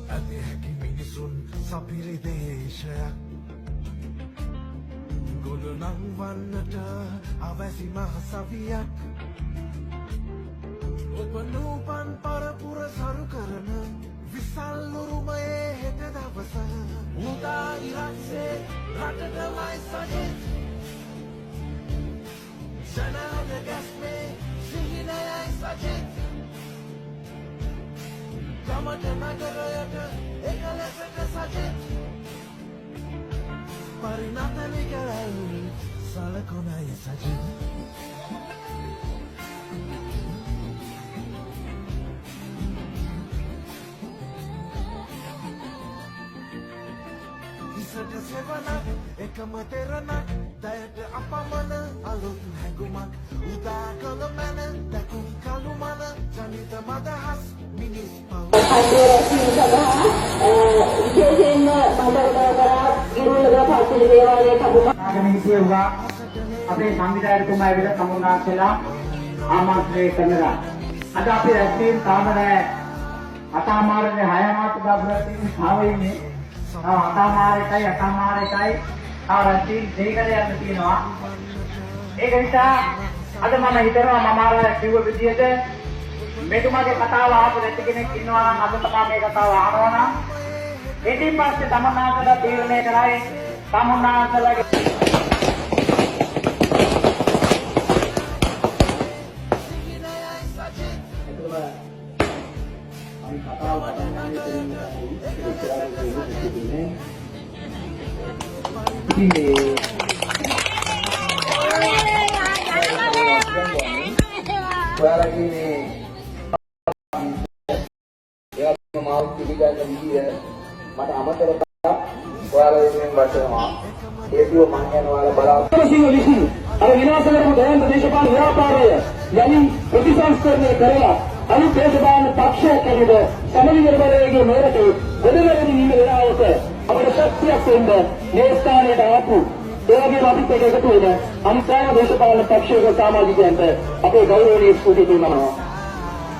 ඇති හැකි මිනිසුන් සපිරි දේශයක් ගොඩනං වන්නට අවැසි මහ සවියක් ඔබ නූපන් පරපුර සරු කරන විසල් උරුමයේ හෙට දවස උදා ඉරක්සේ රටටමයි සජිත් ජනහද ගැස්මේ සිහිනයයි සජිත් ගමට නගරයට එක ලෙසට සජිත් පරිණතනි කරල් සලකොනයි සජිත් ඉසට සෙවනක් එකම තෙරණක් දයට අපමණ අලුත් හැඟුමක් උදා කළ මැන දැකුම් කළු මන ජනිත මදහස් මිනිස් පව් විශේෂයෙන්ම බඳවදා ඉරුලගා පස්සේ දේවාලයේ කබුමා ආගමිකයෝගා අපේ සංවිධායකතුමා ඇවිල්ලා සමුන්නාන්සලා ආමන්ත්‍රණය කරනවා. අද අපි රැස්වීම තාම නෑ. අතාමාරේ 6 මාස දවසකින් ආවෙන්නේ. අතාමාරේටයි තව රැස්වීම දෙකකට යන්න තියෙනවා. ඒක නිසා අද මම හිතනවා මම අර කිව්ව විදිහට මෙතුමාගේ කතාව අහපු නැති කෙනෙක් ඉන්නවා නම් අද තමයි මේ කතාව අහනවා නම් ඊටින් පස්සේ තමන්නාන්සලා තීරණය කරයි තමන්නාන්සලාගේ මාව පිළිගන්න විදිය මට අමතර ඔයාලා ඉතින් වචනවා ඒකව මම යනවා බලාපොරොත්තු විසින් අර විනාශ කරපු දයන්ත දේශපාලන ව්‍යාපාරය යලින් ප්‍රතිසංස්කරණය කරලා අනිත් දේශපාලන පක්ෂයක් ඇතුළත සමලිගර බලයේ මේරට ගොඩනැගෙන ඉන්න වෙලාවට අපේ ශක්තියක් වෙන්න මේ ස්ථානයට ආපු ඒ වගේම අපිත් එක්ක එකතු වෙන අනිත් දේශපාලන පක්ෂයක සමාජිකයන්ට අපේ ගෞරවනීය ස්තුතිය දෙනවා.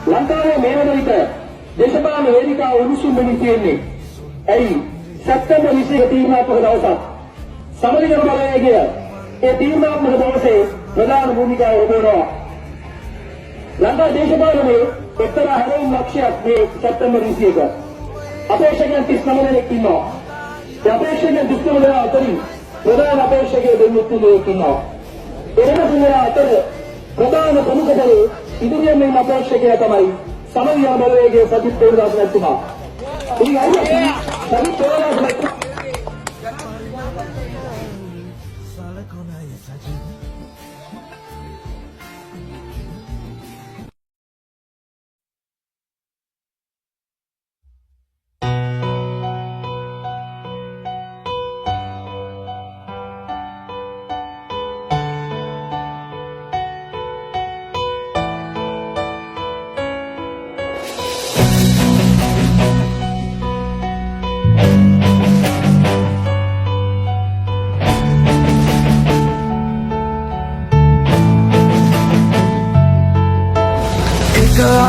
ලංකාවේ මේ වන විට දේශපාලන වේදිකාව උණුසුම් වෙමින් තියෙන්නේ. ඇයි? සැප්තැම්බර් 20 තීරණාත්මක දවසක්. සමලිගර බලයේ ඒ තීරණාත්මක දවසේ ප්‍රධාන භූමිකාව ඔබවනවා. ලංකා දේශපාලනයේ එක්තරා හැරවුම් ලක්ෂයක් මේ සැප්තැම්බර් 21. අපේක්ෂකයන් 39 දෙනෙක් ඉන්නවා. ඒ අපේක්ෂකයන් 39 දෙනා අතරින් ප්‍රධාන අපේක්ෂකයෙක් දෙන්නෙක් ඉන්නවා. එරෙන තුන්දෙනා අතර ප්‍රධාන ප්‍රමුඛකලේ ඉදිරියෙන් ඉන්න අපේක්ෂකයා තමයි සමලිගර බලයේ සජිත් ප්‍රේමදාස මහත්මයා. ඉතින් අයියා සජිත් ප්‍රේමදාස මහත්මයා සලකොනයි සජිත්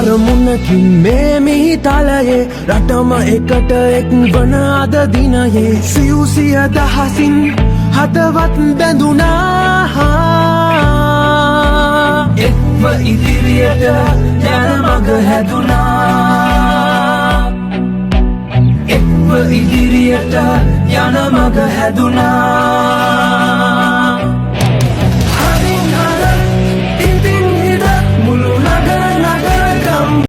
අරමුණකින් මේ මිහිතලයේ රටම එකට එක් වන අද දිනයේ සිව්සිය දහසින් හදවත් බැඳුනා එක්ව ඉදිරියට යන මඟ හැදුනා එක්ව ඉදිරියට යන මඟ හැදුනා